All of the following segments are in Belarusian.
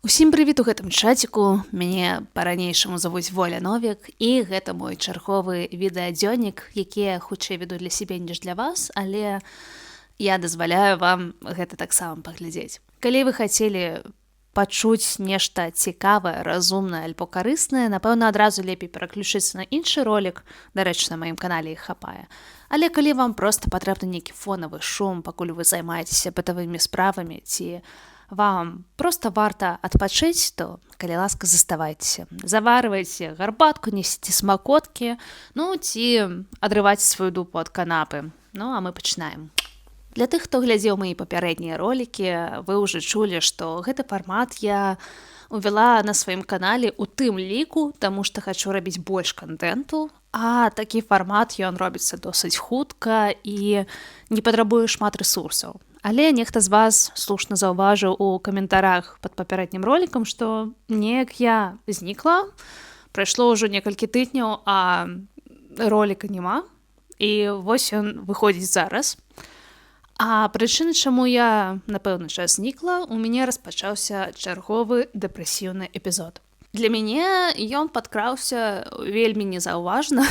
Усім прывіт у гэтым чаціку. Мяне па-ранейшаму завуць Воля Новік, і гэта мой чарговы відэадзённік, які я хутчэй веду для сябе, ніж для вас, але я дазваляю вам гэта таксама паглядзець. Калі вы хацелі пачуць нешта цікавае, разумнае альбо карыснае, напэўна, адразу лепей пераключыцца на іншы ролік, дарэчы, на маім канале іх хапае. Але калі вам проста патрэбны нейкі фонавы шум, пакуль вы займаецеся бытавымі справамі, ці вам проста варта адпачыць, то, калі ласка, заставайцеся. Заварвайце гарбатку, несіце смакоткі, ці адрывайце сваю дупу ад канапы. А мы пачынаем. Для тых, хто глядзеў мае папярэднія ролікі, вы ўжо чулі, што гэты фармат я увяла на сваім канале у тым ліку, таму што хачу рабіць больш кантэнту, а такі фармат ён робіцца досыць хутка і не патрабуе шмат рэсурсаў. Але нехта з вас слушна заўважыў у каментарах пад папярэднім ролікам, што неяк я знікла, прайшло ўжо некалькі тыдняў, а роліка няма, і вось ён выходзіць зараз. А прычына, чаму я на пэўны час знікла, у мяне распачаўся чарговы дэпрэсіўны эпізод. Для мяне ён падкраўся вельмі незаўважна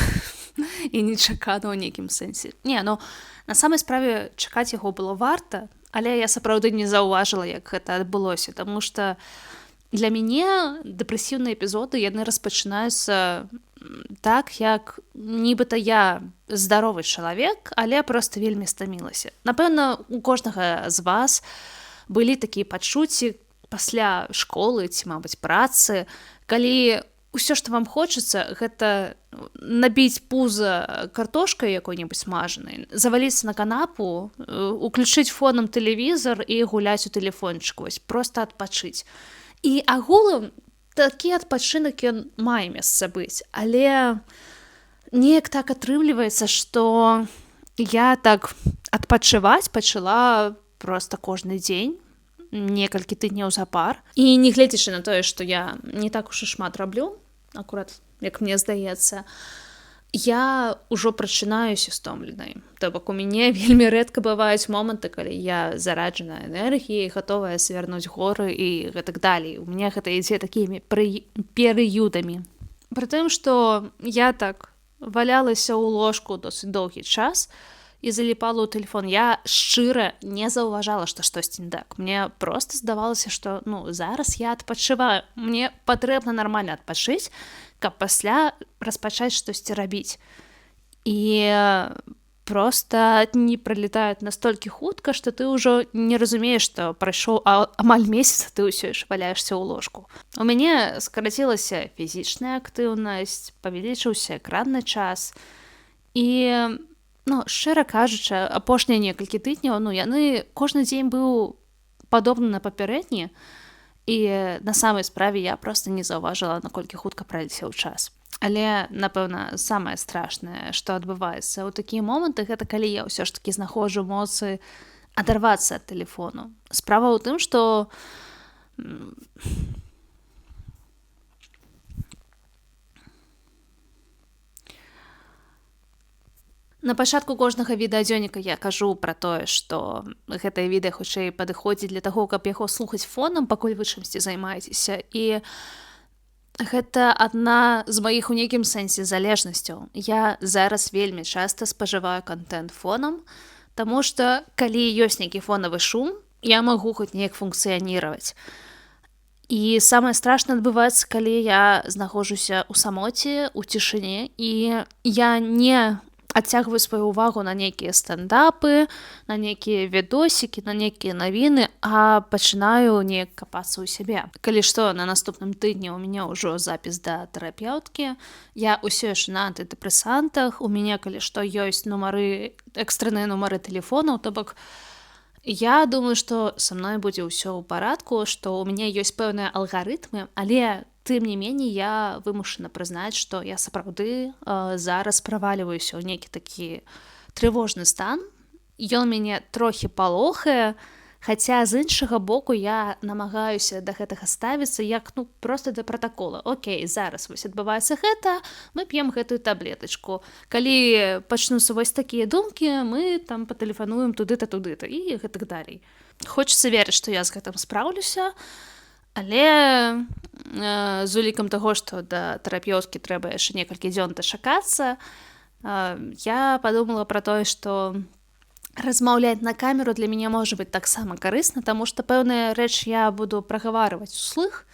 і нечакана ў нейкім сэнсе. На самай справе чакаць яго было варта, але я сапраўды не заўважыла, як гэта адбылося, таму што для мяне дэпрэсіўныя эпізоды яны распачынаюцца так, як нібыта я здаровы чалавек, але проста вельмі стамілася. Напэўна, у кожнага з вас былі такія пачуцці пасля школы ці, мабыць, працы, калі ўсё, што вам хочацца, гэта набіць пуза картошкай якой-небудзь смажанай, заваліцца на канапу, уключыць фонам тэлевізар і гуляць у тэлефончык, вось, проста адпачыць. І агулам такі адпачынак ён мае месца быць, але неяк так атрымліваецца, што я так адпачываць пачала проста кожны дзень, некалькі тыдняў запар. І не гледзячы на тое, што я не так уж і шмат раблю, акурат, як мне здаецца, я ўжо прачынаюся стомленай. То бок у мяне вельмі рэдка бываюць моманты, калі я зараджана энергіяй, гатовая свярнуць горы і гэтак далей. У мяне гэта ідзе такімі перыядамі. Прытым, што я так валялася ў ложку досыць доўгі час і заліпала ў тэлефон, я шчыра не заўважала, што штосьці не так. Мне проста здавалася, што зараз я адпачываю. Мне патрэбна нармальна адпачыць, каб пасля распачаць штосьці рабіць. І проста дні пралетаюць настолькі хутка, што ты ўжо не разумееш, што прайшоў амаль месяц, ты ўсё ж валяешся ў ложку. У мяне скарацілася фізічная актыўнасць, павялічыўся экранны час. І шчыра кажучы, апошнія некалькі тыдняў, яны кожны дзень быў падобны на папярэдні, і на самай справе я проста не заўважыла, наколькі хутка пралецеў час. Але, напэўна, самае страшнае, што адбываецца ў такія моманты, гэта калі я ўсё ж такі знаходжу моцы адарвацца ад тэлефону. Справа ў тым, што на пачатку кожнага відэадзёніка я кажу пра тое, што гэтае відэа хутчэй падыходзіць для таго, каб яго слухаць фонам, пакуль вы чымсьці займаецеся. І гэта адна з маіх у нейкім сэнсе залежнасцяў. Я зараз вельмі часта спажываю кантэнт фонам, таму што калі ёсць нейкі фонавы шум, я магу хоць неяк функцыяніраваць. І самае страшнае адбываецца, калі я знаходжуся ў самоце, у цішыні, і я не адцягваю сваю ўвагу на нейкія стендапы, на нейкія відосікі, на нейкія навіны, а пачынаю неяк капацца ў сябе. Калі што, на наступным тыдні ў мяне ўжо запіс да тэрапеўткі, я ўсё яшчэ на антыдэпрэсантах, у мяне, калі што, ёсць экстрэныя нумары тэлефонаў, то бок я думаю, што са мной будзе ўсё ў парадку, што ў мяне ёсць пэўныя алгарытмы, але тым не меней я вымушана прызнаць, што я сапраўды зараз правальваюся ў нейкі такі трывожны стан. Ён мяне трохі палохае, хаця з іншага боку я намагаюся да гэтага ставіцца як проста да пратакола. Окей, зараз вось адбываецца гэта, мы п'ем гэтую таблетачку. Калі пачнуцца вось такія думкі, мы там патэлефануем туды-то і гэтак далей. Хочацца верыць, што я з гэтым спраўлюся, Але з улікам таго, што да тэрапеўткі трэба яшчэ некалькі дзён дачакацца, я падумала пра тое, што размаўляць на камеру для мяне можа быць таксама карысна, таму што пэўная рэч я буду прагаварваць услых.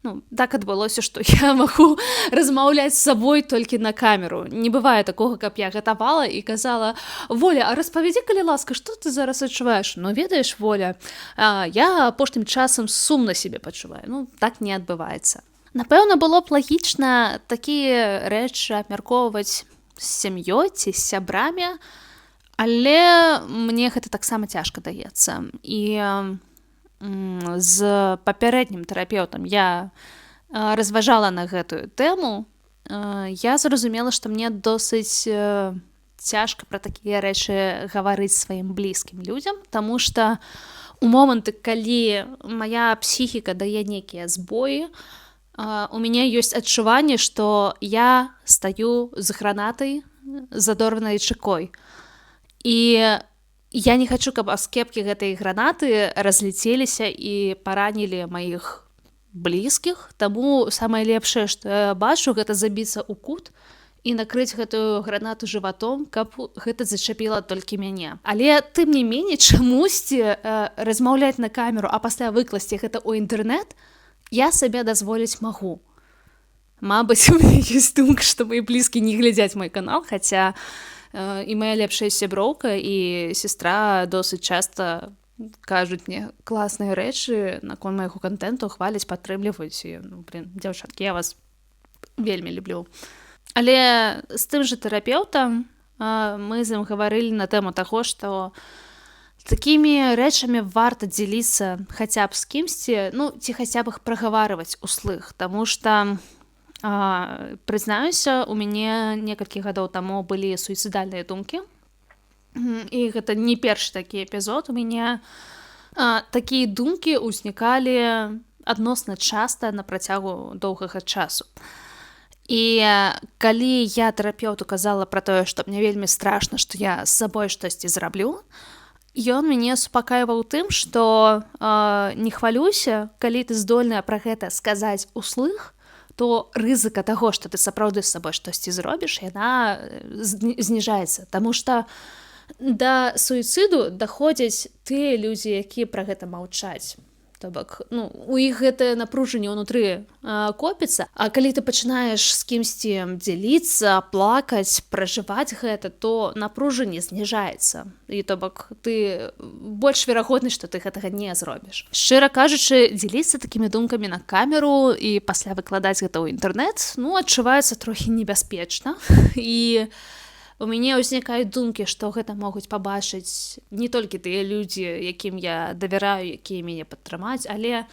Ну, так адбылося, што я магу размаўляць з сабой толькі на камеру. Не бывае такога, каб я гатавала і казала: «Воля, а распавядзі, калі ласка, што ты зараз адчуваеш?» Ну, ведаеш, Воля, я апошнім часам сумна сябе пачуваю. Ну, так не адбываецца. Напэўна, было б лагічна такія рэчы абмяркоўваць з сям'ёй ці з сябрамі, але мне гэта таксама цяжка даецца. І з папярэднім тэрапеўтам я разважала на гэтую тэму, я зразумела, што мне досыць цяжка пра такія рэчы гаварыць сваім блізкім людзям, таму што у моманты, калі мая псіхіка дае нейкія збоі, у мяне ёсць адчуванне, што я стаю з гранатай задорванай чэкой. І я не хачу, каб аскепкі гэтай гранаты разляцеліся і паранілі маіх блізкіх, таму самае лепшае, што я бачу, гэта забіцца ў кут і накрыць гэтую гранату жыватом, каб гэта зачапіла толькі мяне. Але тым не меней, чамусьці размаўляць на камеру, а пасля выкласці гэта ў інтэрнэт, я сабе дазволіць магу. Мабыць, у мяне ёсць думка, што мои блізкія не глядзяць мой канал, хаця і моя лепшая сяброўка і сестра досыць часта кажуць мне класныя рэчы наконт майго контенту, хваляць, падтрымліваюць. І, дзяўчаткі, я вас вельмі люблю. Але з тым жа тэрапеўтам мы з ім гаварылі на тэму таго, што такімі рэчамі варта дзеліцца хаця б з кімсьці, ну, ці хаця б іх прагаварваць услых, таму што прызнаюся, у мяне некалькі гадоў таму былі суіцыдальныя думкі, і гэта не першы такі эпізод. У мяне такія думкі ўзнікалі адносна часта на працягу доўгага часу. І калі я тэрапеўту казала пра тое, што мне вельмі страшна, што я з сабой штосьці зраблю, ён мяне супакайваў тым, што не хвалюйся, калі ты здольная пра гэта сказаць услых, то рызыка таго, што ты сапраўды з сабой штосьці зробіш, яна зніжаецца. Таму што да суіцыду даходзяць тыя людзі, якія пра гэта маўчаць. То бок, ну, у іх гэтае напружанне ўнутры копіцца, а калі ты пачынаеш з кімсьці дзеліцца, плакаць, пражываць гэта, то напружанне зніжаецца. І то бок, ты больш верагодны, што ты гэтага не зробіш. Шчыра кажучы, дзеліцца такімі думкамі на камеру і пасля выкладаць гэта ў інтэрнэт, ну, адчуваецца трохі небяспечна. І у мяне ўзнікаюць думкі, што гэта могуць пабачыць не толькі тыя людзі, якім я давяраю, якія мяне падтрымаць, але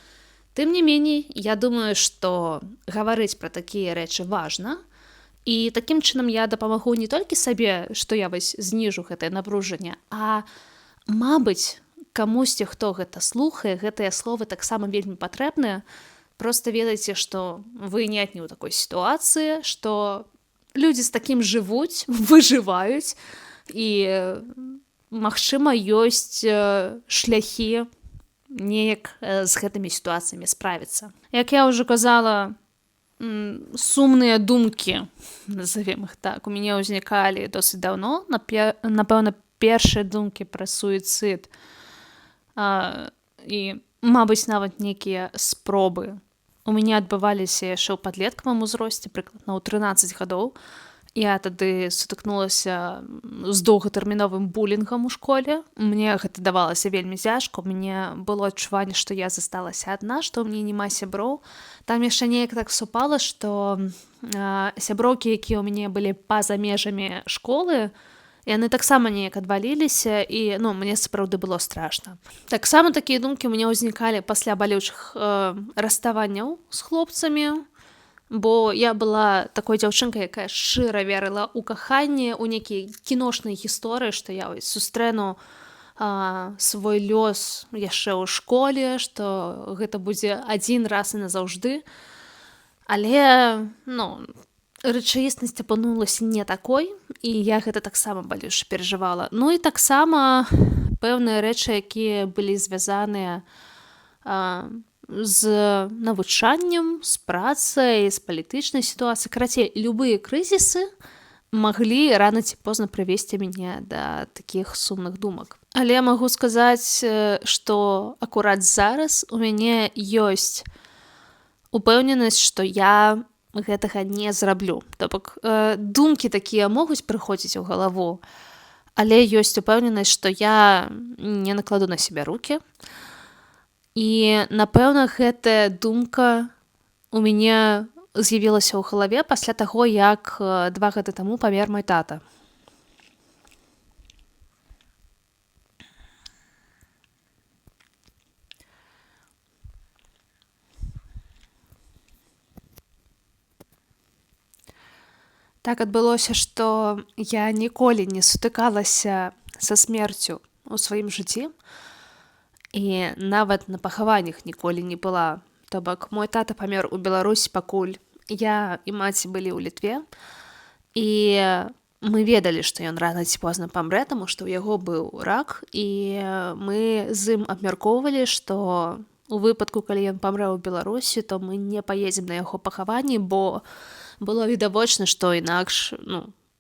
тым не меней, я думаю, што гаварыць пра такія рэчы важна, і такім чынам я дапамагу не толькі сабе, што я вось зніжу гэтае напружанне, а, мабыць, камусьці, хто гэта слухае, гэтыя словы таксама вельмі патрэбныя. Проста ведайце, што вы не адні ў такой сітуацыі, што людзі з такім жывуць, выжываюць, і, магчыма, ёсць шляхі неяк з гэтымі сітуацыямі справіцца. Як я ўжо казала, сумныя думкі, назовем іх так, у мяне ўзнікалі досыць даўно, напэўна, першыя думкі пра суіцыд, і, мабыць, нават нейкія спробы у мяне адбываліся яшчэ ў падлеткавым узросце, прыкладна ў 13 гадоў. Я тады сутыкнулася з доўгатэрміновым булінгам у школе. Мне гэта давалася вельмі цяжка. У мяне было адчуванне, што я засталася адна, што ў мяне няма сяброў. Там яшчэ неяк так супала, што сяброўкі, якія ў мяне былі па-за межамі школы, яны таксама неяк адваліліся, і, ну, мне сапраўды было страшна. Таксама такія думкі ў мяне ўзнікалі пасля балючых расставанняў з хлопцамі, бо я была такой дзяўчынкай, якая шчыра верыла ў каханне, у нейкія кіношныя гісторыі, што я сустрэну свой лёс яшчэ ў школе, што гэта будзе адзін раз і назаўжды. Але, ну, рэчаіснасць апынулася не такой, і я гэта таксама балюча перажывала. Ну і таксама пэўныя рэчы, якія былі звязаныя з навучаннем, з працай, з палітычнай сітуацыяй. Карацей, любыя крызісы маглі рана ці позна прывесці мяне да такіх сумных думак. Але магу сказаць, што акурат зараз у мяне ёсць упэўненасць, што я гэтага не зраблю. То бок думкі такія могуць прыходзіць у галаву, але ёсць упэўненасць, што я не накладу на сябе рукі. І, напэўна, гэтая думка у мяне з'явілася ў галаве пасля таго, як 2 гады таму памер мой тата. Так адбылося, што я ніколі не сутыкалася са смерцю ў сваім жыцці, і нават на пахаваннях ніколі не была. То бок мой тата памер у Беларусі, пакуль я і маці былі ў Літве, і мы ведалі, што ён рана ці позна памрэ, таму што ў яго быў рак, і мы з ім абмяркоўвалі, што у выпадку, калі ён памрэ ў Беларусі, то мы не паедзем на яго пахаванні, бо было відавочна, што інакш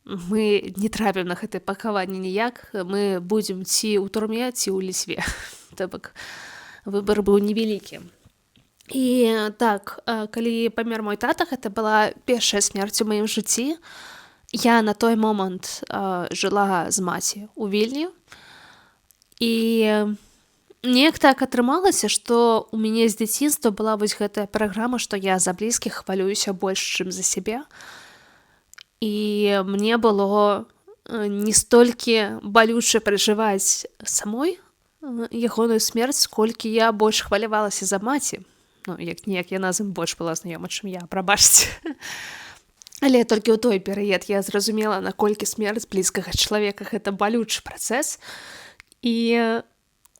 мы не трапім на гэтае пахаванне ніяк, мы будзем ці ў турме, ці ў Літве. То бок выбар быў невялікі. І так, калі памер мой тата, гэта была першая смерць у маім жыцці. Я на той момант жыла з маці ў Вільні. І неяк так атрымалася, што ў мяне з дзяцінства была вось гэтая праграма, што я за блізкіх хвалююся больш, чым за сябе. І мне было не столькі балюча перажываць самой ягоную смерць, колькі я больш хвалявалася за маці. Як яна з ім больш была знаёма, чым я, прабачце. Але толькі ў той перыяд я зразумела, наколькі смерць блізкага чалавека — гэта балючы працэс. І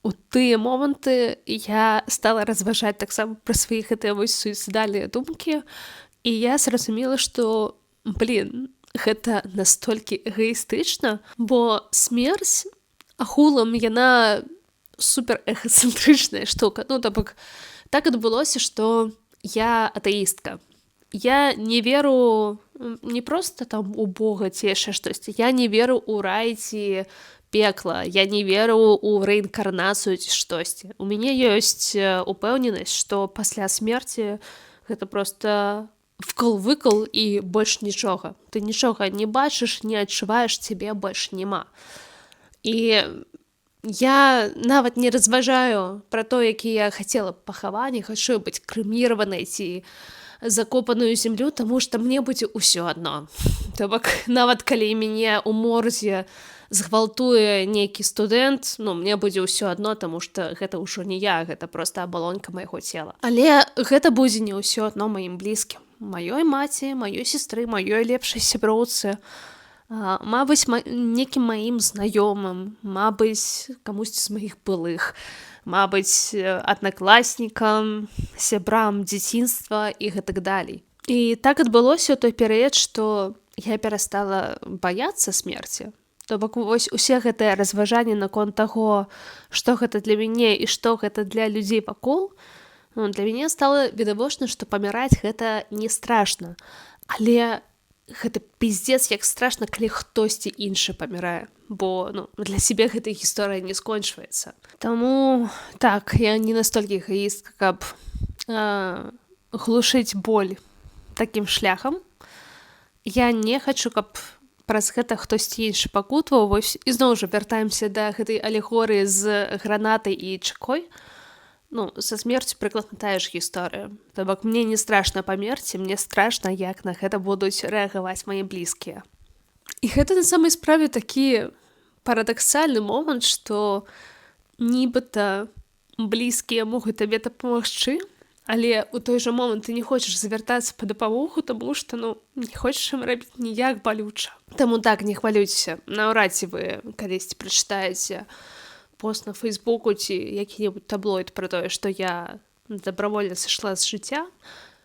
у тыя моманты я стала разважаць таксама пра свае гэтыя вось суіцыдальныя думкі, і я зразумела, што гэта настолькі эгоістычна, бо смерць агулам яна супер эгацэнтрычная штука. То бок так адбылося, што я атэістка. Я не веру не проста там у Бога ці яшчэ штосьці. Я не веру ў рай ці пекла. Я не веру ў рэінкарнацыю ці штосьці. У мяне ёсць упэўненасць, што пасля смерці гэта проста вкал-выкал і больш нічога. Ты нічога не бачыш, не адчуваеш, цябе больш няма. І я нават не разважаю пра то, які я хацела пахаванне, хачу быць крэміраванай ці закопаную зямлю, таму што мне будзе ўсё адно. То бок нават калі мяне ў морзе згвалтуе нейкі студэнт, мне будзе ўсё адно, таму што гэта ўжо не я, гэта проста абалонка майго цела. Але гэта будзе не ўсё адно маім блізкім. Маёй маці, маёй сестры, маёй лепшай сяброўцы, мабыць, некім маім знаёмым, мабыць, камусьці з маіх былых, мабыць, аднакласнікам, сябрам дзяцінства і гэтак далей. І так адбылося ў той перыяд, што я перастала баяцца смерці. То бок вось усе гэтыя разважанні наконт таго, што гэта для мяне і што гэта для людзей вакол, для мяне стала відавочна, што паміраць гэта не страшна. Але гэта пиздец, як страшна, калі хтосьці іншы памірае. Бо для сябе гэтая гісторыя не скончваецца. Таму так, я не настолькі эгоістка, каб глушыць боль такім шляхам. Я не хачу, каб праз гэта хтосьці іншы пакутваў. Вось ізноў жа вяртаемся да гэтай алегорыі з гранатай і чакой. Са смерцю прыкладна тая ж гісторыя. То бок мне не страшна памерці, мне страшна, як на гэта будуць рэагаваць мае блізкія. І гэта на самай справе такі парадаксальны момант, што нібыта блізкія могуць табе дапамагчы, але ў той жа момант ты не хочаш звяртацца па дапамогу, таму што не хочаш ім рабіць ніяк балюча. Таму так, не хвалюйцеся. Наўрад ці вы калісьці прачытаеце пост на Фейсбуку ці які-небудзь таблоід пра тое, што я добровольна сышла з жыцця,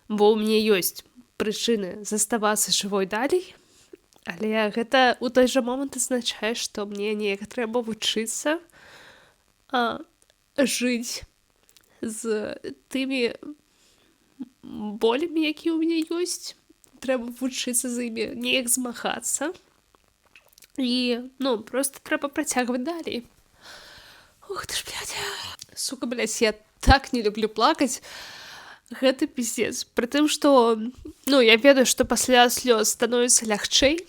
бо ў мяне ёсць прычыны заставацца жывой далей, але гэта ў той жа момант азначае, што мне неяк трэба вучыцца жыць з тымі болямі, якія ў мяне ёсць. Трэба вучыцца з імі неяк змагацца. І, просто трэба працягваць далей. Ух ты ж, блядь. Сука, блядь, я так не люблю плакаць. Гэта пиздец. Пры тым, што, я ведаю, што пасля слёз становіцца лягчэй,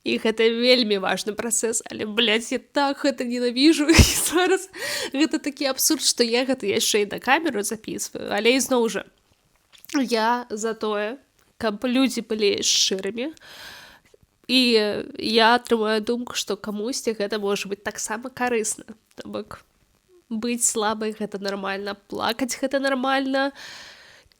і гэта вельмі важны працэс, але, блядь, я так гэта ненавіжу, і зараз гэта такі абсурд, што я гэта яшчэ і на камеру запісваю, але ізноў жа, я за тое, каб людзі былі шчырымі, і я атрымаю думку, што камусьці гэта можа быць таксама карысна. То бок, быць слабай гэта нармальна, плакаць гэта нармальна,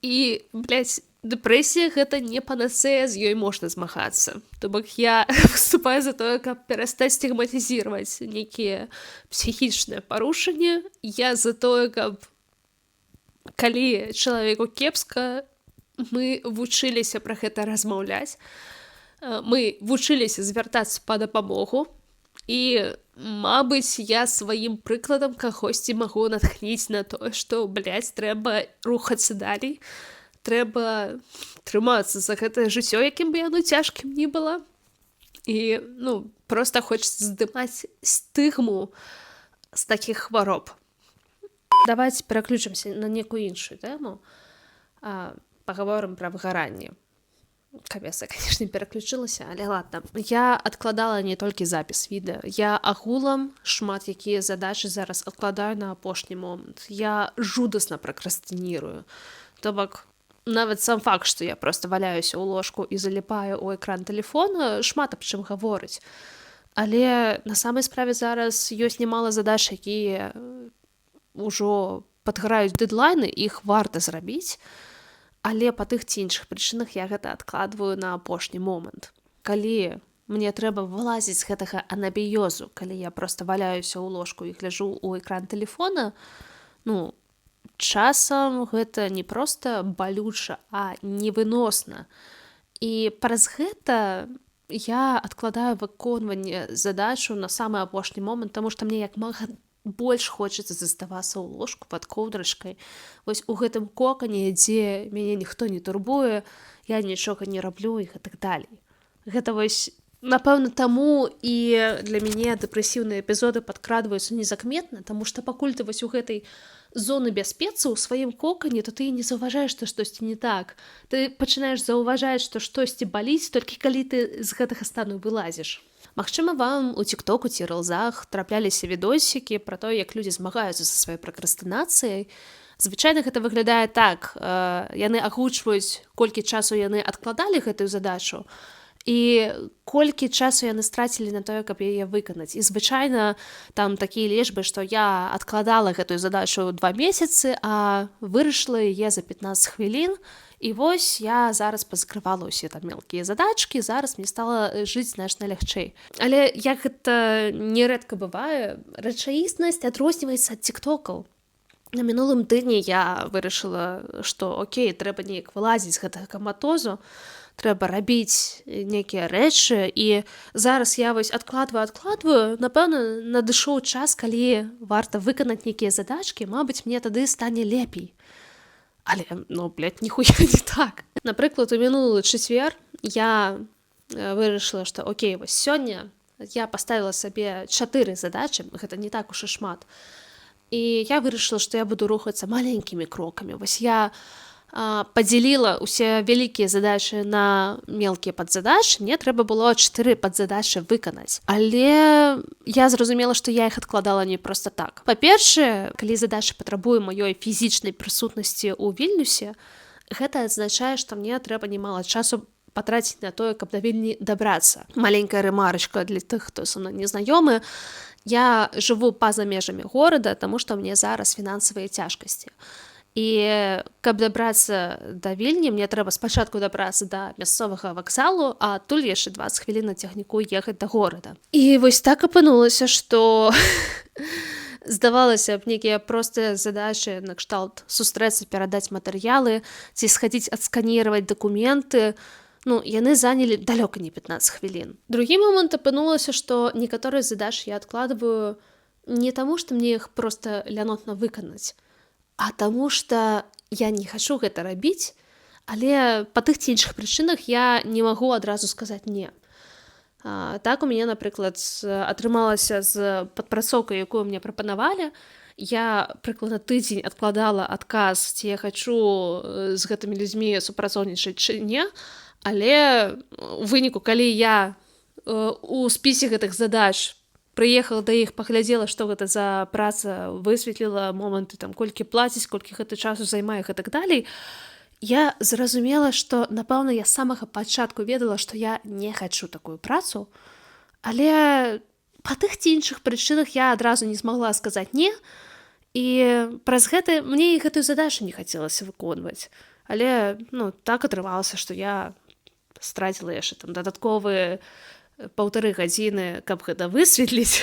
і, блядь, дэпрэсія гэта не панацэя, з ёй можна змагацца. То бок я выступаю за тое, каб перастаць стигматизировать нейкія псіхічныя парушанні. Я за тое, каб калі чалавеку кепска, мы вучыліся пра гэта размаўляць, мы вучыліся звяртацца па дапамогу, і, мабыць, я сваім прыкладам кагосьці магу натхніць на тое, што, блядь, трэба рухацца далей, трэба трымацца за гэтае жыццё, якім бы яно цяжкім ні было. І, проста хочацца здымаць стыгму з такіх хвароб. Давайте пераключымся на некую іншую тэму. Пагаворым пра выгаранне. Капец, я, конечно, пераключылася, але ладно. Я адкладала не толькі запіс відэа. Я агулам шмат якія задачы зараз адкладаю на апошні момант. Я жудасна пракрастынірую. То бок, нават сам факт, што я проста валяюся ў ложку і заліпаю ў экран тэлефона, шмат аб чым гаворыць. Але на самай справе зараз ёсць немала задач, якія ўжо падгараюць дэдлайны, іх варта зрабіць. Але па тых ці іншых прычынах я гэта адкладваю на апошні момант. Калі мне трэба вылазіць з гэтага анабіёзу, калі я проста валяюся ў ложку і гляджу ў экран тэлефона, часам гэта не проста балюча, а невыносна. І праз гэта я адкладаю выконванне задачу на самы апошні момант, таму што мне як мага больш хочацца заставацца ў ложку пад коўдрачкай. Вось у гэтым кокане, дзе мяне ніхто не турбуе, я нічога не раблю і так далей. Гэта вось, напэўна, таму і для мяне дэпрэсіўныя эпізоды падкрадваюцца незакметна, таму што пакуль ты вось у гэтай зоны бяспецы ў сваім кокане, то ты не заўважаеш, што штосьці не так. Ты пачынаеш заўважаць, што штосьці баліць, толькі калі ты з гэтага стану вылазіш. Магчыма, вам у тиктоку ці рылзах трапляліся відосікі пра тое, як людзі змагаюцца са сваёй пракрастынацыяй. Звычайна гэта выглядае так. Яны агучваюць, колькі часу яны адкладалі гэтую задачу, і колькі часу яны страцілі на тое, каб яе выканаць. І звычайна там такія лічбы, што я адкладала гэтую задачу 2 месяцы, а вырашыла яе за 15 хвілін. І вось я зараз пазакрывала ўсе там мелкія задачкі, зараз мне стала жыць значна лягчэй. Але як гэта нерэдка бывае, рэчаіснасць адрозніваецца ад тиктокаў. На мінулым тыдні я вырашыла, што окей, трэба неяк вылазіць з гэтага каматозу, трэба рабіць нейкія рэчы, і зараз я вось адкладваю, напэўна, надышоў час, калі варта выканаць нейкія задачкі, мабыць, мне тады стане лепей. Але, блядь, ніхуя не так. Напрыклад, у мінулы чацвер я вырашыла, што окей, вось сёння я паставіла сабе 4 задачы, гэта не так уж і шмат. І я вырашыла, што я буду рухацца маленькімі крокамі. Вось я падзяліла ўсе вялікія задачы на мелкія падзадачы, мне трэба было 4 падзадачы выканаць. Але я зразумела, што я іх адкладала не проста так. Па-першае, калі задача патрабуе маёй фізічнай прысутнасці ў Вільнюсе, гэта азначае, што мне трэба немала часу патраціць на тое, каб да Вільні дабрацца. Маленькая рэмарачка для тых, хто са мной незнаёмы. Я жыву па-за межамі горада, таму што мне зараз фінансавыя цяжкасці. І каб дабрацца да Вільні, мне трэба спачатку дабрацца да мясцовага вакзалу, а адтуль яшчэ 20 хвілін на цягніку ехаць да горада. І вось так апынулася, што здавалася б, нейкія простыя задачы накшталт сустрэцца, перадаць матэрыялы, ці схадзіць адсканіраваць дакументы, яны занялі далёка не 15 хвілін. Другі момант апынулася, што некаторыя задачы я адкладваю не таму, што мне іх проста лянотна выканаць, а таму што я не хачу гэта рабіць, але па тых ці іншых прычынах я не магу адразу сказаць не. Так у мяне, напрыклад, атрымалася з падпрацоўкай, якую мне прапанавалі. Я прыкладна тыдзень адкладала адказ, ці я хачу з гэтымі людзьмі супрацоўнічаць ці не, але у выніку, калі я у спісе гэтых задач прыехала да іх, паглядзела, што гэта за праца, высветліла моманты, там, колькі плаціць, колькі гэта часу займае і так далей, я зразумела, што, напэўна, я з самага пачатку ведала, што я не хачу такую працу, але па тых ці іншых прычынах я адразу не змагла сказаць не, і праз гэта мне і гэтую задачу не хацелася выконваць. Але так атрымалася, што я страціла яшчэ там дадатковыя 1,5 гадзіны, каб гэта высветліць.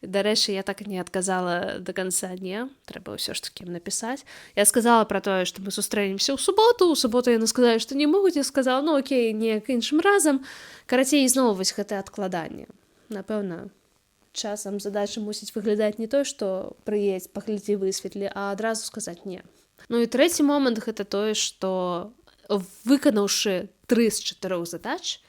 Дарэчы, я так і не адказала да канца не, трэба ўсё ж такі напісаць. Я сказала пра тое, што мы сустрэнемся ў суботу. У суботу яны сказалі, што не могуць, я сказала, окей, неяк іншым разам. Карацей, зноў вось гэтае адкладанне. Напэўна, часам задача мусіць выглядаць не той, што прыедзь, паглядзі, высветлі, а адразу сказаць не. І трэці момант гэта тое, што выканаўшы 3 з 4 задач,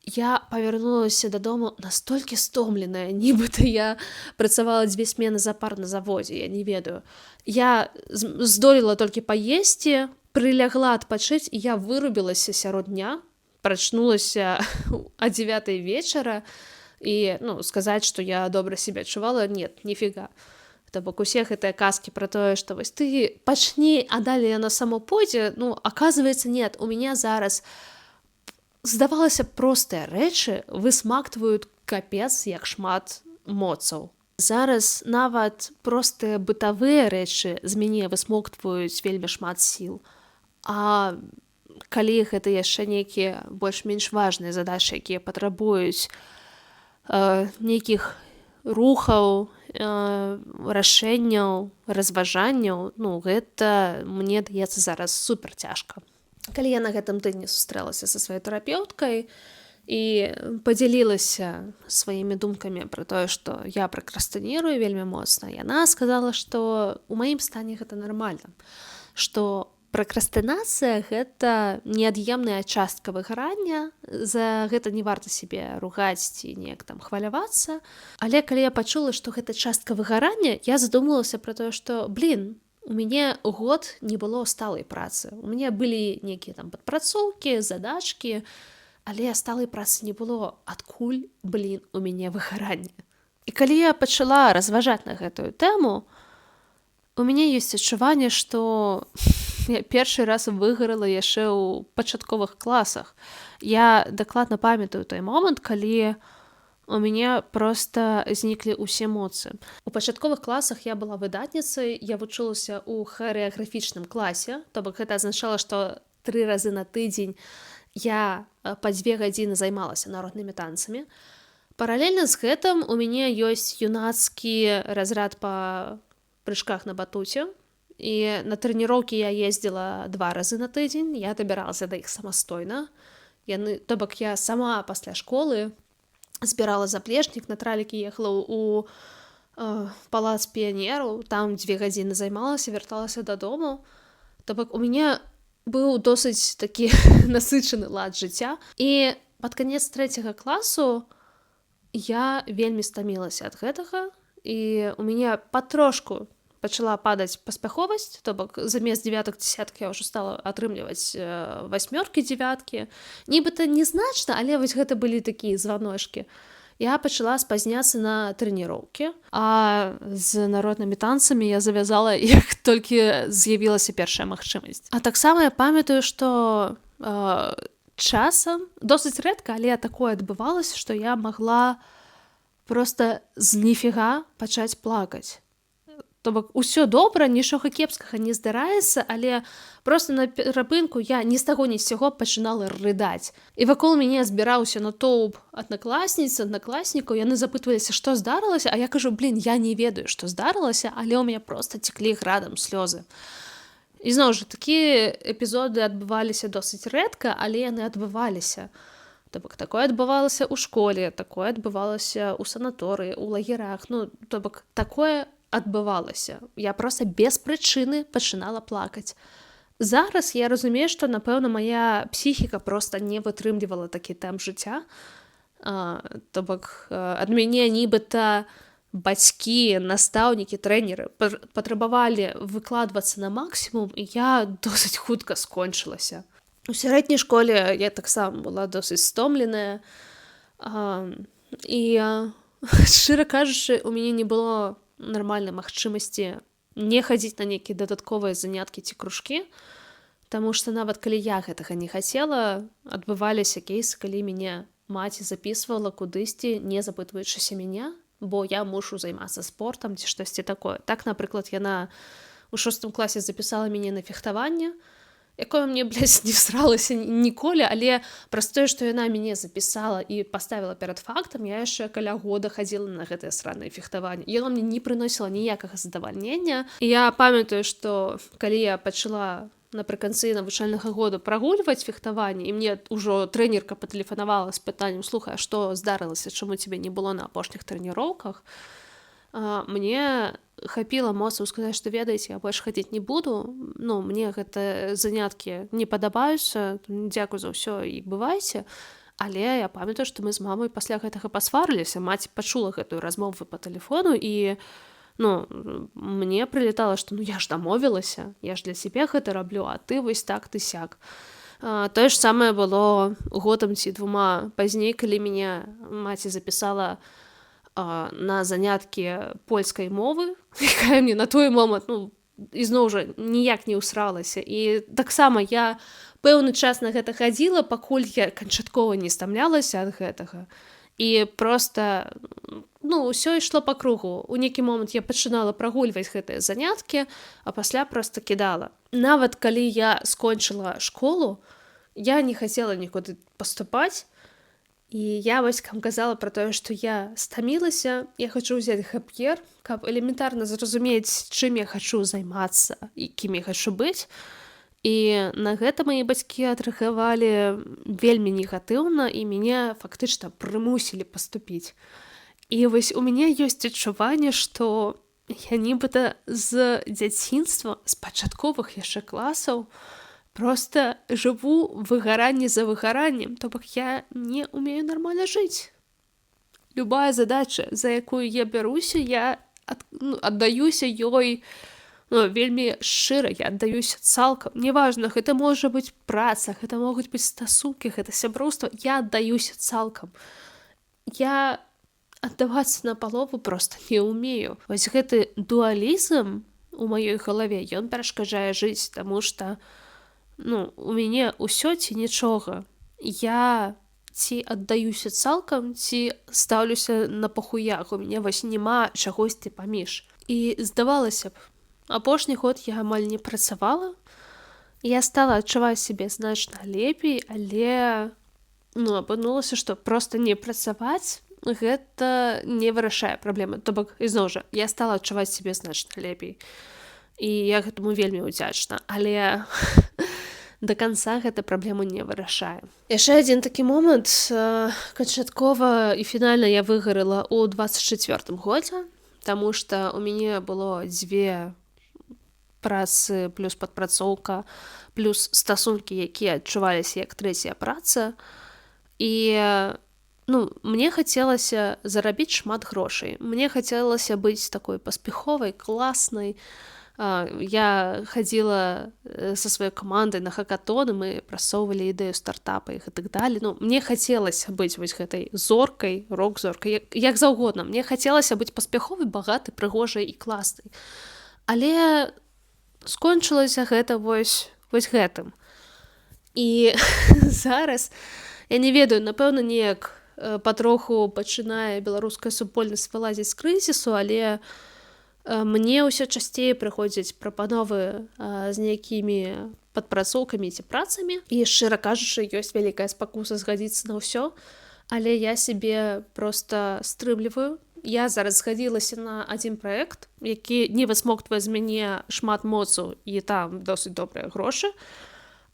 я павярнулася дадому настолькі стомленая, нібыта я працавала 2 смены запар на заводзе, я не ведаю. Я здолела толькі паесці, прылягла адпачыць, і я вырубілася сярод дня, прачнулася а 9 вечара, і сказаць, што я добра сябе адчувала, нет, ніфіга. То бок усе гэтыя казкі пра тое, што вось ты пачні, а далей яно само пойдзе, аказваецца, нет, у мяне зараз здавалася, простыя рэчы высмактваюць капец як шмат моцаў. Зараз нават простыя бытавыя рэчы з мяне высмоктваюць вельмі шмат сіл. А калі гэта яшчэ нейкія больш-менш важныя задачы, якія патрабуюць нейкіх рухаў, рашэнняў, разважанняў, гэта мне даецца зараз супер цяжка. Калі я на гэтым тыдні сустрэлася са сваёй тэрапеўткай і падзялілася сваімі думкамі пра тое, што я пракрастынірую вельмі моцна, яна сказала, што ў маім стане гэта нармальна, што пракрастынацыя — гэта неад'емная частка выгарання, за гэта не варта сябе ругаць ці неяк там хвалявацца. Але калі я пачула, што гэта частка выгарання, я задумалася пра тое, што, у мяне год не было сталай працы. У мяне былі нейкія там падпрацоўкі, задачкі, але сталай працы не было. Адкуль, у мяне выгаранне? І калі я пачала разважаць на гэтую тэму, у мяне ёсць адчуванне, што я першы раз выгарала яшчэ ў пачатковых класах. Я дакладна памятаю той момант, калі у мяне проста зніклі ўсе эмоцыі. У пачатковых класах я была выдатніцай, я вучылася ў харэаграфічным класе, то бок гэта азначала, што 3 разы на тыдзень я па 2 гадзіны займалася народнымі танцамі. Паралельна з гэтым у мяне ёсць юнацкі разрад па прыжках на батуце, і на трэніроўкі я ездзіла 2 разы на тыдзень, я дабіралася да іх самастойна. То бок я сама пасля школы збірала заплечнік, на тралікі ехала ў палац піянераў, там 2 гадзіны займалася, вярталася дадому. То бок у мяне быў досыць такі насычаны лад жыцця. І пад канец 3 класу я вельмі стамілася ад гэтага, і у мяне патрошку пачала падаць паспяховасць, то бок замест 9-10 я ўжо стала атрымліваць 8-9. Нібыта незначна, але вось гэта былі такія званочкі. Я пачала спазняцца на трэніроўкі, а з народнымі танцамі я завязала, як толькі з'явілася першая магчымасць. А таксама я памятаю, што часам, досыць рэдка, але такое адбывалася, што я магла проста з ніфіга пачаць плакаць. То бок усё добра, нічога кепскага не здараецца, але проста на перапынку я ні з таго ні з сяго пачынала рыдаць. І вакол мяне збіраўся натоўп аднакласніц, аднакласнікаў, яны запытваліся, што здарылася, а я кажу, я не ведаю, што здарылася, але ў мяне проста цеклі градам слёзы. І зноў жа, такія эпізоды адбываліся досыць рэдка, але яны адбываліся. То бок такое адбывалася ў школе, такое адбывалася ў санаторыі, у лагерах, то бок такое адбывалася. Я проста без прычыны пачынала плакаць. Зараз я разумею, што, напэўна, мая псіхіка проста не вытрымлівала такі тэмп жыцця. То бок ад мяне нібыта бацькі, настаўнікі, трэнеры патрабавалі выкладвацца на максімум, і я досыць хутка скончылася. У сярэдняй школе я таксама была досыць стомленая. І, шчыра кажучы, у мяне не было нармальнай магчымасці не хадзіць на нейкія дадатковыя заняткі ці кружкі, таму што нават калі я гэтага не хацела, адбываліся кейсы, калі мяне маці запісвала кудысьці, не запытваючыся мяне, бо я мушу займацца спортам ці штосьці такое. Так, напрыклад, яна ў 6 класе запісала мяне на фехтаванне, якое мне, не всралася ніколі, але праз тое, што яна мяне запісала і паставіла перад фактам, я яшчэ каля года хадзіла на гэтае сранае фехтаванне. Яно мне не прыносіла ніякага задавальнення. І я памятаю, што калі я пачала напрыканцы навучальнага года прагульваць фехтаванне, і мне ўжо трэнерка патэлефанавала з пытаннем: слухай, а што здарылася, чаму цябе не было на апошніх трэніроўках? Мне хапіла моцу сказаць, што, ведаеце, я больш хадзіць не буду, мне гэта заняткі не падабаюцца, дзякуй за ўсё і бывайце. Але я памятаю, што мы з мамай пасля гэтага пасварыліся, маці пачула гэтую размову па тэлефону, і мне прылетала, што я ж дамовілася, я ж для сябе гэта раблю, а ты вось так, ты сяк. Тое ж самае было годам ці 2 пазней, калі мяне маці запісала на заняткі польскай мовы, якая мне на той момант, ізноў жа, ніяк не ўсралася. І таксама я пэўны час на гэта хадзіла, пакуль я канчаткова не стамлялася ад гэтага. І проста, ўсё ішло па кругу. У нейкі момант я пачынала прагульваць гэтыя заняткі, а пасля проста кідала. Нават калі я скончыла школу, я не хацела нікуды паступаць, і я вось казала пра тое, што я стамілася, я хачу ўзяць гэп-ер, каб элементарна зразумець, чым я хачу займацца і кім я хачу быць. І на гэта мае бацькі адрэагавалі вельмі негатыўна, і мяне фактычна прымусілі паступіць. І вось у мяне ёсць адчуванне, што я нібыта з дзяцінства, з пачатковых яшчэ класаў, проста жыву выгаранне за выгараннем, то бок я не умею нармальна жыць. Любая задача, за якую я бяруся, я аддаюся ёй вельмі шчыра, я аддаюся цалкам. Неважна, гэта можа быць праца, гэта могуць быць стасункі, гэта сяброўства, я аддаюся цалкам. Я аддавацца на палову проста не ўмею. Вось гэты дуалізм у маёй галаве, ён перашкаджае жыць, таму што у мяне ўсё ці нічога. Я ці аддаюся цалкам, ці стаўлюся на пахуях. У мяне вось няма чагосьці паміж. І здавалася б, апошні год я амаль не працавала. Я стала адчуваць сябе значна лепей, але апынулася, што проста не працаваць гэта не вырашае праблемы. То бок, ізноў жа, я стала адчуваць сябе значна лепей. І я гэтаму вельмі ўдзячна. Але да канца гэта праблему не вырашае. Яшчэ адзін такі момант. Канчаткова і фінальна я выгарала ў 24 годзе, таму што у мяне было 2 працы плюс падпрацоўка, плюс стасункі, якія адчуваліся як 3-я праца. І мне хацелася зарабіць шмат грошай. Мне хацелася быць такой паспяховай, класнай. Я хадзіла са сваёй камандай на хакатоны, мы прасоўвалі ідэю стартапа і так далее. Мне хацелася быць вось гэтай зоркай, рок-зоркай, як заўгодна. Мне хацелася быць паспяховай, багатай, прыгожай і класнай. Але скончылася гэта вось гэтым. І зараз, я не ведаю, напэўна, неяк патроху пачынае беларуская супольнасць вылазіць з крызісу, але мне ўсё часцей прыходзяць прапановы з нейкімі падпрацоўкамі ці працамі. І, шчыра кажучы, ёсць вялікая спакуса згадзіцца на ўсё, але я сябе проста стрымліваю. Я зараз згадзілася на адзін праект, які не высмоктвае з мяне шмат моцу, і там досыць добрыя грошы.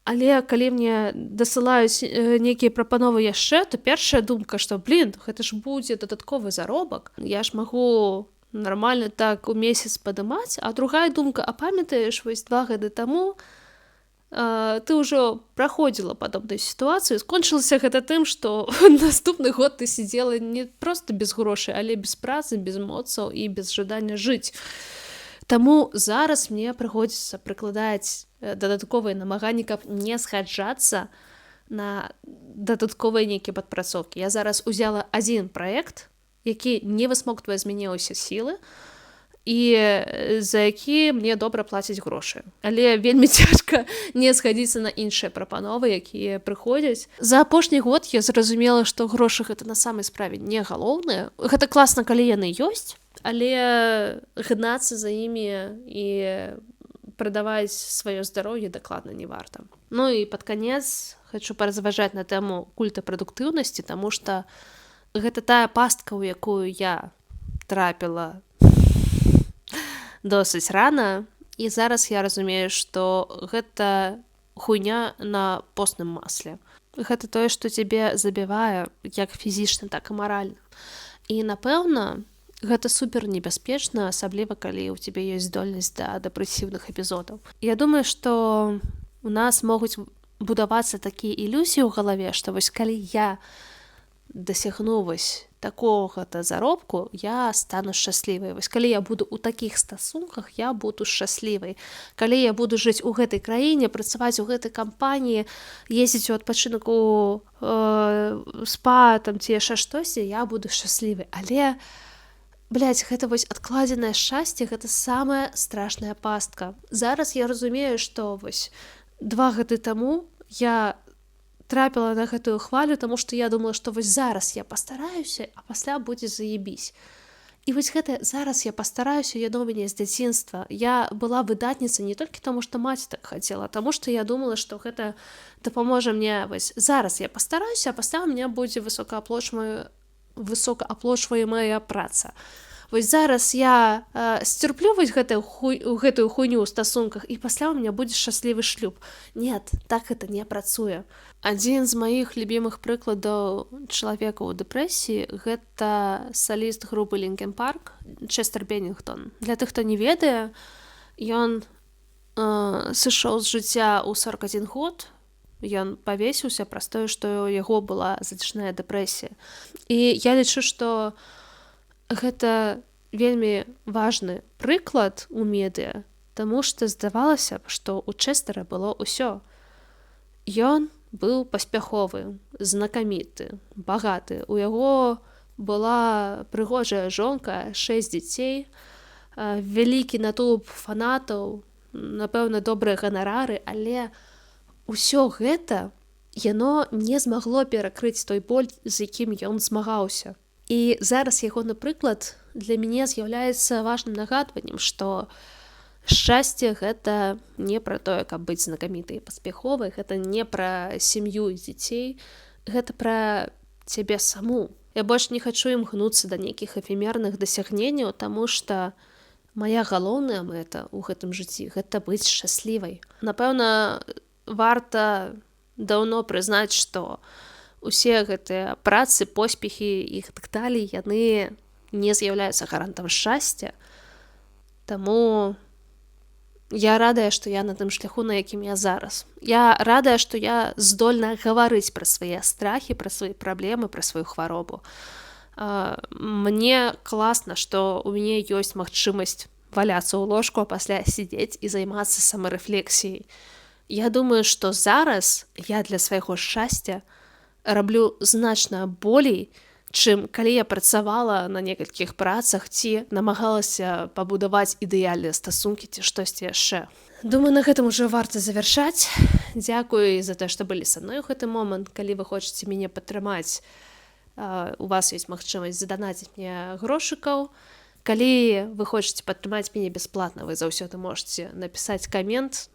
Але калі мне дасылаюць нейкія прапановы яшчэ, то першая думка, што, гэта ж будзе дадатковы заробак. Я ж магу нармальна так у месяц падымаць. А другая думка: а памятаеш, вось 2 гады таму ты ўжо праходзіла падобную сітуацыю, скончылася гэта тым, што наступны год ты сидзела не проста без грошай, але без працы, без моцаў і без жадання жыць. Таму зараз мне прыходзіцца прыкладаць дадатковыя намаганні, каб не згаджацца на дадатковыя нейкія падпрацоўкі. Я зараз узяла адзін праект, які не высмоктвае з мяне ўсе сілы, і за які мне добра плацяць грошы. Але вельмі цяжка не згадзіцца на іншыя прапановы, якія прыходзяць. За апошні год я зразумела, што грошы гэта на самай справе не галоўнае. Гэта класна, калі яны ёсць, але гнацца за імі і прадаваць сваё здароўе дакладна не варта. Ну і пад канец хочу паразважаць на тэму культа прадуктыўнасці, таму што гэта тая пастка, у якую я трапіла досыць рана, і зараз я разумею, што гэта хуйня на постным масле. Гэта тое, што цябе забівае як фізічна, так і маральна. І, напэўна, гэта супер небяспечна, асабліва калі ў цябе ёсць здольнасць да дэпрэсіўных эпізодаў. Я думаю, што у нас могуць будавацца такія ілюзіі ў галаве, што вось калі я дасягну вось такога-то заробку, я стану шчаслівай. Вось калі я буду ў такіх стасунках, я буду шчаслівай. Калі я буду жыць у гэтай краіне, працаваць у гэтай кампаніі, ездзіць у адпачынак у спа там ці яшчэ штосьці, я буду шчаслівай. Але гэта вось адкладзенае шчасце, гэта самая страшная пастка. Зараз я разумею, што вось 2 гады таму я трапіла на гэтую хвалю, таму што я думала, што вось зараз я пастараюся, а пасля будзе заебісь. І вось гэта зараз я пастараюся, яно ў мяне з дзяцінства. Я была выдатніцай не толькі таму, што маці так хацела, таму што я думала, што гэта дапаможа мне. Вось зараз я пастараюся, а пасля ў мяне будзе высокааплочваемая праца. Вось зараз я сцярплю вось гэтую хуйню ў стасунках, і пасля ў мяне будзе шчаслівы шлюб. Нет, так гэта не працуе. Адзін з маіх любімых прыкладаў чалавека ў дэпрэсіі — гэта саліст групы Linkin Park Чэстэр Беннінгтон. Для тых, хто не ведае, ён сышоў з жыцця ў 41 год. Ён павесіўся праз тое, што ў яго была зацішная дэпрэсія. І я лічу, што гэта вельмі важны прыклад у медыа, таму што здавалася б, што ў Чэстэра было ўсё. Ён быў паспяховы, знакаміты, багаты. У яго была прыгожая жонка, 6 дзяцей, вялікі натоўп фанатаў, напэўна, добрыя ганарары, але ўсё гэта яно не змагло перакрыць той боль, з якім ён змагаўся. І зараз яго, напрыклад, для мяне з'яўляецца важным нагадваннем, што шчасце — гэта не пра тое, каб быць знакамітай і паспяховай, гэта не пра сям'ю і дзяцей, гэта пра цябе саму. Я больш не хачу імкнуцца да нейкіх эфемерных дасягненняў, таму што мая галоўная мэта ў гэтым жыцці — гэта быць шчаслівай. Напэўна, варта даўно прызнаць, што усе гэтыя працы, поспехі і так далей, яны не з'яўляюцца гарантам шчасця. Таму я радая, што я на тым шляху, на якім я зараз. Я радая, што я здольна гаварыць пра свае страхі, пра свае праблемы, пра сваю хваробу. Мне класна, што ў мяне ёсць магчымасць валяцца ў ложку, а пасля сидзець і займацца самарэфлексіяй. Я думаю, што зараз я для свайго шчасця раблю значна болей, чым калі я працавала на некалькіх працах ці намагалася пабудаваць ідэальныя стасункі ці штосьці яшчэ. Думаю, на гэтым ужо варта завяршаць. Дзякуй за тое, што былі са мной у гэты момант. Калі вы хочаце мяне падтрымаць, у вас ёсць магчымасць заданаціць мне грошыкаў. Калі вы хочаце падтрымаць мяне бясплатна, вы заўсёды можаце напісаць камент,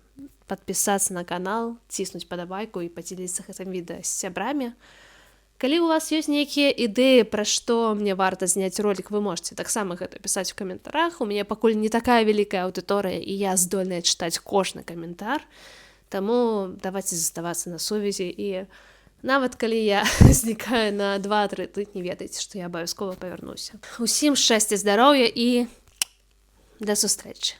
падпісацца на канал, ціснуць падабайку і падзяліцца гэтым відэа з сябрамі. Калі у вас ёсць нейкія ідэі, пра што мне варта зняць ролик, вы можаце таксама гэта пісаць у каментарах. У мяне пакуль не такая вялікая аўдыторыя, і я здольная чытаць кожны каментар. Таму давайце заставацца на сувязі і Нават калі я знікаю на 2-3 тыдні, ведайце, што я абавязкова павярнуся. Усім шчасця, здароўя і да сустрэчы.